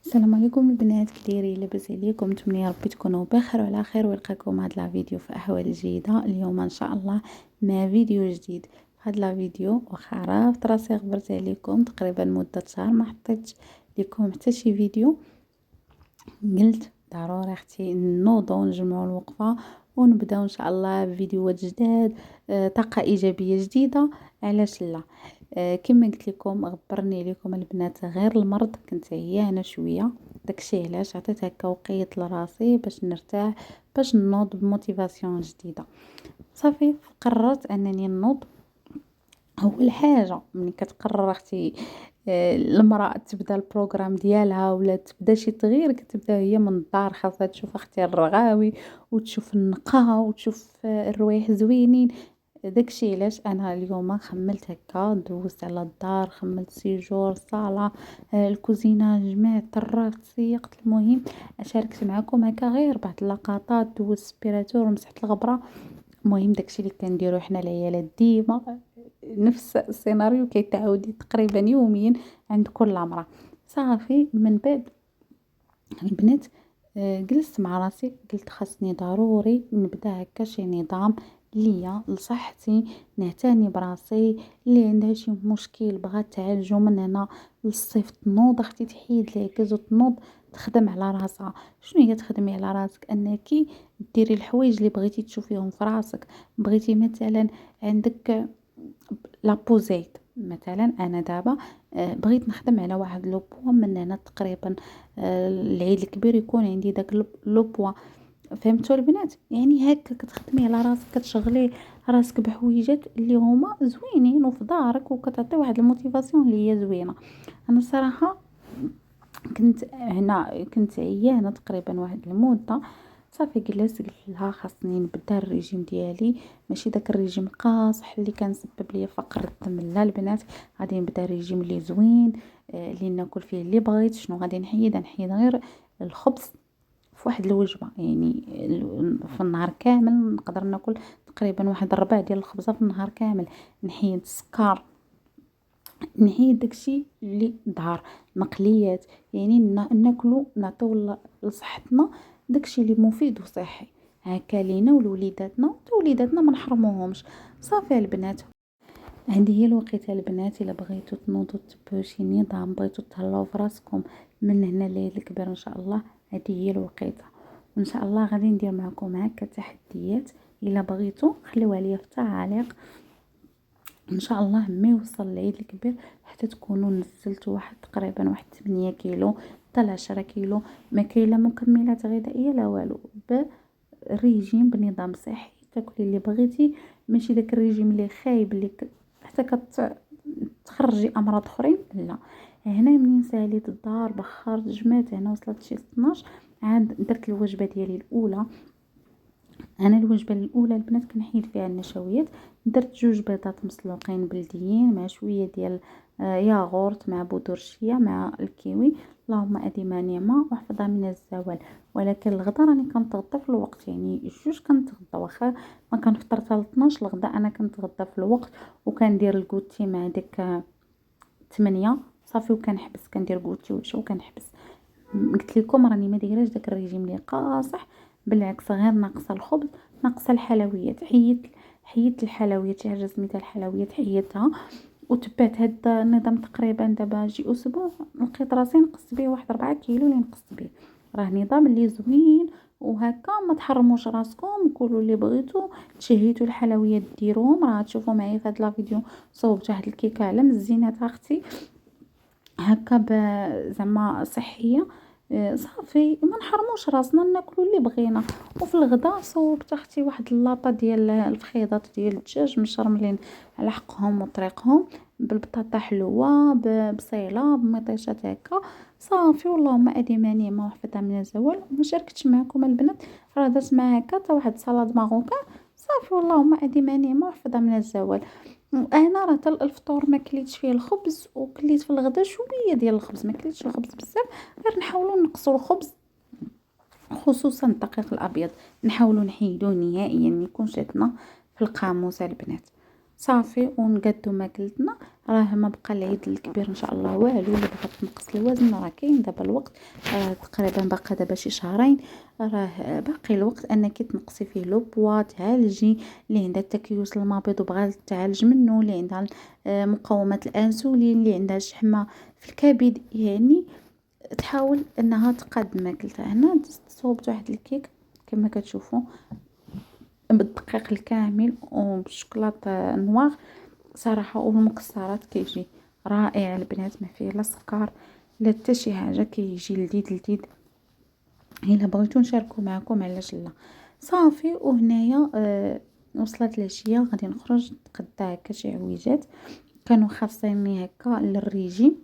السلام عليكم البنات، كدايرين؟ لاباس عليكم؟ نتمنى ربي تكونوا بخير وعلى خير ويلقاكم هاد لا فيديو في احوال جيده. اليوم ان شاء الله مع فيديو جديد. في هاد لا فيديو واخا عرفت راسي غبرت عليكم تقريبا مده شهر ما حطيتش لكم حتى شي فيديو، قلت ضروري اختي نوضو نجمعوا الوقفه ونبداو ان شاء الله بفيديوهات جداد. طاقه ايجابيه جديده، علاش لا؟ كما قلت لكم غبرني لكم البنات غير المرض، كنت عيانه شويه، داكشي علاش عطيت هكا وقيت لراسي باش نرتاح، باش نوض بموتيفاسيون جديده. صافي قررت انني نوض. اول حاجه ملي كتقرر اختي المراه تبدا البروغرام ديالها ولا تبدا شي تغيير، كتبدا هي من الدار، خاصها تشوف اختي الرغاوي وتشوف النقاء وتشوف الروايح زوينين. داكشي علاش انا اليوم خملت هكا، دوزت على الدار، خملت سيجور صاله، الكوزينه، جمعت طرقت سيقت. المهم شاركت معكم هكا غير بعض اللقطات، دوزت سبيراتور ومسحت الغبره. المهم داكشي اللي كنديرو حنا العيالات ديما، نفس السيناريو كيتعاود تقريبا يوميا عند كل امراه. صافي من بعد البنات جلست مع راسي، قلت خاصني ضروري نبدا هكا شي نظام ليا لصحتي، نعتني براسي. اللي عندها شي مشكل بغات تعالجو من هنا للصيف تنوض اختي تحيد العكاز وتنوض تخدم على راسها. شنو هي تخدمي على راسك؟ انك ديري الحوايج اللي بغيتي تشوفيهم في راسك. بغيتي مثلا عندك لابوزيت، مثلا انا دابا بغيت نخدم على واحد لوبوا من هنا تقريبا العيد الكبير يكون عندي داك لوبوا. فهمتوا البنات؟ يعني هكا كتخدمي على راسك، كتشغلي راسك بحويجات اللي هما زوينين وفي دارك، وكتعطي واحد الموتيفاسيون اللي هي زوينه. انا الصراحه كنت عيانه تقريبا واحد المده. صافي جلست قلت لها خاصني نبدا الريجيم ديالي، ماشي داك الريجيم القاصح اللي كان سبب لي فقر الدم. لا البنات، غادي نبدا ريجيم اللي زوين، اللي ناكل فيه اللي بغيت. شنو غادي نحيد؟ غير الخبز في واحد الوجبه، يعني في النهار كامل نقدر ناكل تقريبا واحد ربع ديال الخبزه في النهار كامل. نحيد السكر، نحيد داكشي اللي ظهر، مقليات، يعني ناكلو نعطيو لصحتنا داكشي اللي مفيد وصحي، هكا لينا ولوليداتنا وليداتنا ما نحرموهمش. صافي البنات، هذه هي الوقيته البنات. الا بغيتو تنوضوا تبعوا شي نظام، بغيتو تهلاو فراسكم من هنا للعيد الكبير ان شاء الله، هذه هي الوقيته. وان شاء الله غادي ندير معكم هكا تحديات. الا بغيتو خليوها ليا في التعاليق، ان شاء الله ما يوصل العيد الكبير حتى تكونوا نزلتوا واحد تقريبا واحد 8 كيلو حتى 10 كيلو. ما كاين لا مكملات غذائيه لا والو، بالريجيم بنظام صحي تاكلي اللي بغيتي، ماشي داك الريجيم اللي خايب اللي حتى تخرجي امراض اخرين. لا، هنا منين ساليت الدار بخرت جمعت، هنا وصلت شي 12 عاد درت الوجبه ديالي الاولى. انا الوجبه الاولى البنات كنحيد فيها النشويات، درت 2 بيضات مسلوقين بلديين مع شويه ديال ياغورت مع بذور الشيا مع الكيوي، اللهم اديم نعمه واحفظها من الزوال. ولكن الغدا راني كنتغدى في الوقت، يعني 2 كنتغدى، واخا ما كنفطر حتى ل 12 الغدا انا كنتغدى في الوقت. وكندير الكوتي مع ديك 8 صافي، وكنحبس كندير كوتي وعشا وكنحبس. قلت لكم راني ما دايراش داك الريجيم اللي قاصح، بالعكس غير ناقصه الخبز، ناقصه الحلويات. حيدت الحلويات، شي حاجه سميتها الحلويات حيدتها وتبعت هاد النظام تقريبا. دابا شي اسبوع لقيت راسي نقصت به واحد 4 كيلو اللي نقصت به. راه نظام اللي زوين وهكا، ما تحرموش راسكم، كلوا اللي بغيتو، تشهيتوا الحلويات ديروهم. راه تشوفوا معايا في هاد لا فيديو صوبت واحد الكيكه على مزينات اختي هكا زعما صحيه. صافي ما نحرموش راسنا، ناكلوا اللي بغينا. وفي الغداء صوبت اختي واحد اللاطه ديال الفخيضات ديال الدجاج مشرملين على حقهم وطريقهم، بالبطاطا حلوه ببصيله بمطيشات هكا. صافي واللهم اديم نعمه وحفظها من الزوال. ما شاركتش معكم البنات، راه درت معاها هكا حتى واحد سلطه ماروكان. صافي واللهم اديم نعمه وحفظها من الزوال. انا راه حتى الفطور ما كليتش فيه الخبز، وكليت في الغدا شويه ديال الخبز، ما كليتش الخبز بزاف، غير نحاولوا نقصوا الخبز خصوصا الدقيق الابيض، نحاولوا نحيدوه نهائيا، ما يكونش عندنا في القاموس البنات. صافي ونقادو ماكلتنا. راه ما بقى العيد الكبير ان شاء الله والو. اللي بغات تنقص الوزن راه كاين دابا الوقت، تقريبا باقا دابا شي شهرين، راه باقي الوقت انك تنقصي فيه لو بوا، تعالجي. اللي عندها التكيس المبيض وبغات تعالج منه، اللي عندها مقاومه الانسولين، اللي عندها شحمه في الكبد، يعني تحاول انها تقاد ماكلتها. هنا صوبت واحد الكيك كما كتشوفوا بالدقيق الكامل وبالشوكولاته نوار صراحه، والمكسرات كيجي رائع البنات، ما فيه لا سكر لا حتى شي حاجه، كيجي لذيذ لذيذ. الا بغيتو نشاركو معكم علاش لا. صافي وهنايا وصلت العشيه غادي نخرج نتغدى هكا شي عويجات كانوا خاصيني هكا للريجيم.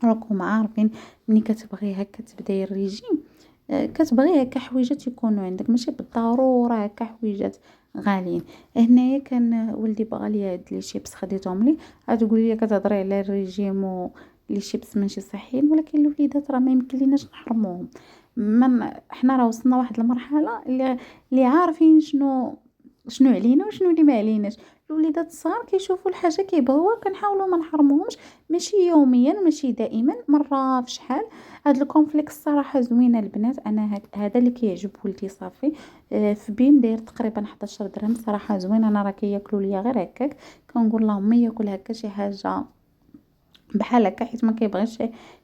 راكم عارفين ملي كتبغي هكا تبداي الريجيم كتبغي هكا حويجات يكونوا عندك، ماشي بالضروره هكا حويجات غاليين. هنايا كان ولدي بغى لي هاد لي شيبس خديتهم لي. عاد تقولي لي كتهضري على الريجيم و لي شيبس ماشي صحيين، ولكن الوليدات راه ما يمكنليناش نحرموهم. من حنا راه وصلنا واحد المرحله اللي عارفين شنو علينا وشنو اللي ما عليناش. الوليدات الصغار كيشوفوا الحاجه كيبغيوها، كنحاولوا ما نحرموهمش، ماشي يوميا ماشي دائما، مره في شحال. هاد الكونفليكس صراحه زوينه البنات، انا هذا اللي كيعجب ولدي. صافي في بيم داير تقريبا 11 درهم، صراحه زوين. انا راه كياكلوا ليا غير هكاك، كنقول لهم ياكل هكا شي حاجه بحال هكا، حيت ما كيبغيش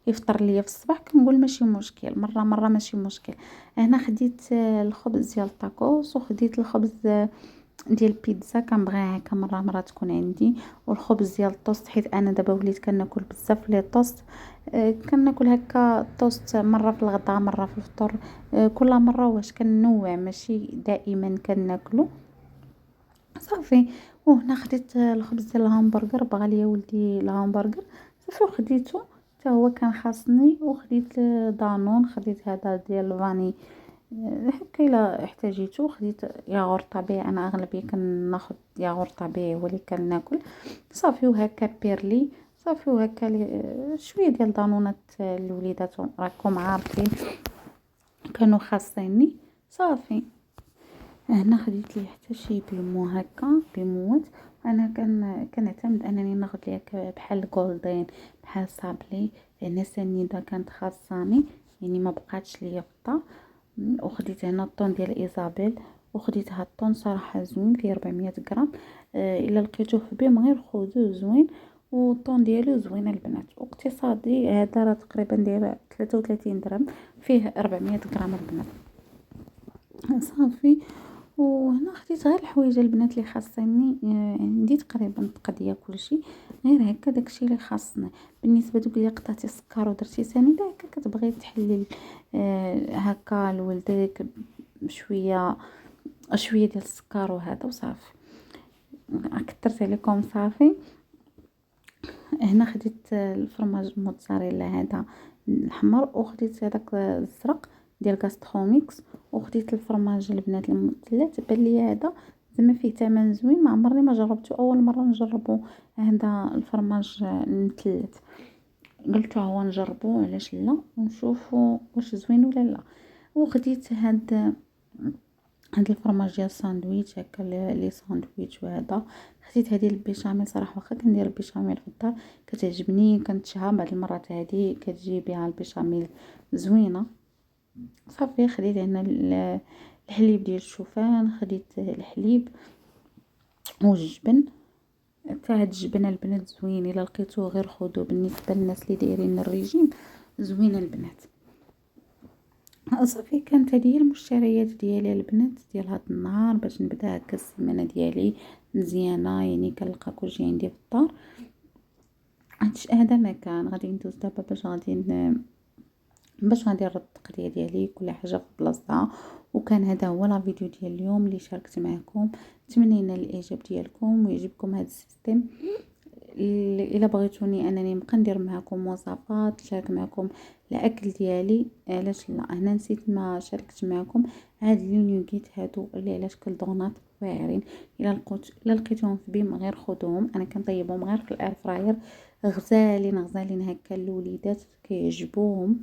يفطر ليا في الصباح. كنقول ماشي مشكل، مره مره ماشي مشكل. هنا خديت الخبز ديال الطاكوس، وخديت الخبز ديال البيتزا، كنبغيها هكا مره مره تكون عندي. والخبز ديال الطوست، حيت انا دابا وليت كناكل بزاف لي طوست. كناكل هكا الطوست مره في الغداء مره في الفطور. كل مره واش كنوع، ماشي دائما كناكلو. صافي وهنا خديت الخبز ديال الهامبرغر، بغى ليا ولدي الهامبرغر. صافي وخديته حتى هو كان خاصني. وخديت دانون، خديت هذا ديال الفاني هكا الا احتاجيتو. خديت ياغورت طبيعي، انا اغلبيه كناخذ ياغورت طبيعي هو اللي كناكل. صافي وهكا بيرلي. صافي وهكا شويه ديال دانونات الوليدات راكم عارفين كانوا خاصيني. صافي هنا خديت لي حتى شي بيمو هكا بيموت. انا كنعتمد انني ناخذ لي هكا بحال جولدين بحال صابلي، لان سنيده كانت خاصاني، يعني ما بقاتش ليا في الدار. وخديت هنا الطون ديال ايزابيل، وخديت هاد الطون صراحه زوين فيه 400 غرام. الا لقيتوه في بيم غير خذوه زوين، والطون ديالو زوين البنات، واقتصادي. هذا راه تقريبا داير 33 درهم، فيه 400 غرام البنات. صافي وهنا خديت غير الحوايج البنات اللي خاصني. عندي تقريبا تقضيه كلشي، غير هكا داكشي اللي خاصني. بالنسبه دوك اللي قطعتي السكر ودرتي سنيده هكا كتبغي تحلي هكا لولدك شويه شويه ديال السكر وهذا وصافي. كثرت عليكم. صافي هنا خديت الفرماج الموتزاريلا هذا الحمر، وخديت هذاك الزرق ديال غاستروميكس، وخديت الفرماج البنات المثلث. بان لي هذا زعما فيه ثمن زوين، ما عمرني ما جربته، اول مره نجربو هذا الفرماج المثلث. قلت هو نجربو علاش لا، ونشوفو واش زوين ولا لا. وخديت هاد الفرماج ديال الساندويتش هكا لي ساندويتش. وهذا خديت هذه البيشاميل، صراحه واخا كندير البيشاميل في الدار كتعجبني كنتشها، بعض المرات هذه كتجي بها البيشاميل زوينه. صافي خديت هنا الحليب ديال الشوفان، خديت الحليب والجبن. حتى هاد الجبن البنات زوين، الا لقيتوه غير خذوه. بالنسبه للناس اللي دايرين الريجيم زوين البنات. صافي كانت هذه هي المشتريات ديالي البنات ديال هاد النهار، باش نبدا هكا السيمانه ديالي مزيانه، يعني كنلقى كلشي عندي في الدار. هذا ما كان غادي ندوز دابا باش غادي نرد التقضيه ديالي كل حاجه في بلاصتها. وكان هذا هو لا فيديو ديال اليوم اللي شاركت معكم. نتمنى الاعجاب ديالكم ويعجبكم هذا السيستم. الا بغيتوني انني نبقى ندير معكم وصفات، نشارك معكم الاكل ديالي علاش لا. هنا نسيت ما شاركت معكم هاد لي نيوغيت هادو اللي على شكل دونات واعرين. الا لقيتوهم في بيم غير خذوهم، انا كنطيبهم غير في الاير فراير، غزالين غزالين هكا الوليدات كيعجبوهم.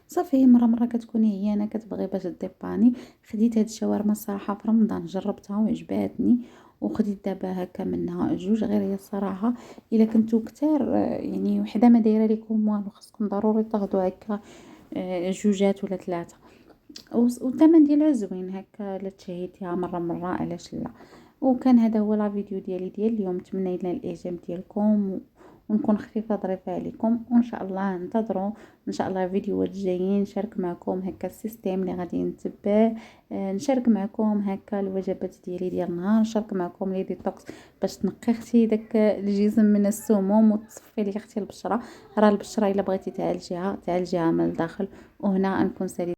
صافي مره كتكوني عيانه كتبغي باش ديباني. خديت هاد الشاورما الصراحه في رمضان جربتها وعجباتني، وخديت دابا هكا منها جوج. غير هي الصراحه الا كنتو كتار يعني وحده ما دايره لكم والو، خاصكم ضروري تاخدوا هكا جوجات ولا ثلاثه. والثمن ديالها زوين هكا، الا تشهيتيها مره مره علاش لا. وكان هذا هو لا فيديو ديالي ديال اليوم. نتمنى ينال الاعجاب ديالكم ونكون خفيفه ظريفه عليكم، وان شاء الله انتظروا ان شاء الله فيديوهات جايين نشارك معكم هكا السيستم اللي غادي نتبع. نشارك معكم هكا الوجبات ديالي ديال النهار، نشارك معكم لي ديتوكس باش تنقي اختي داك الجسم من السموم وتصفي لي اختي البشره. راه البشره الا بغيتي تعالجيها تعالجيها من الداخل. وهنا نكون سالي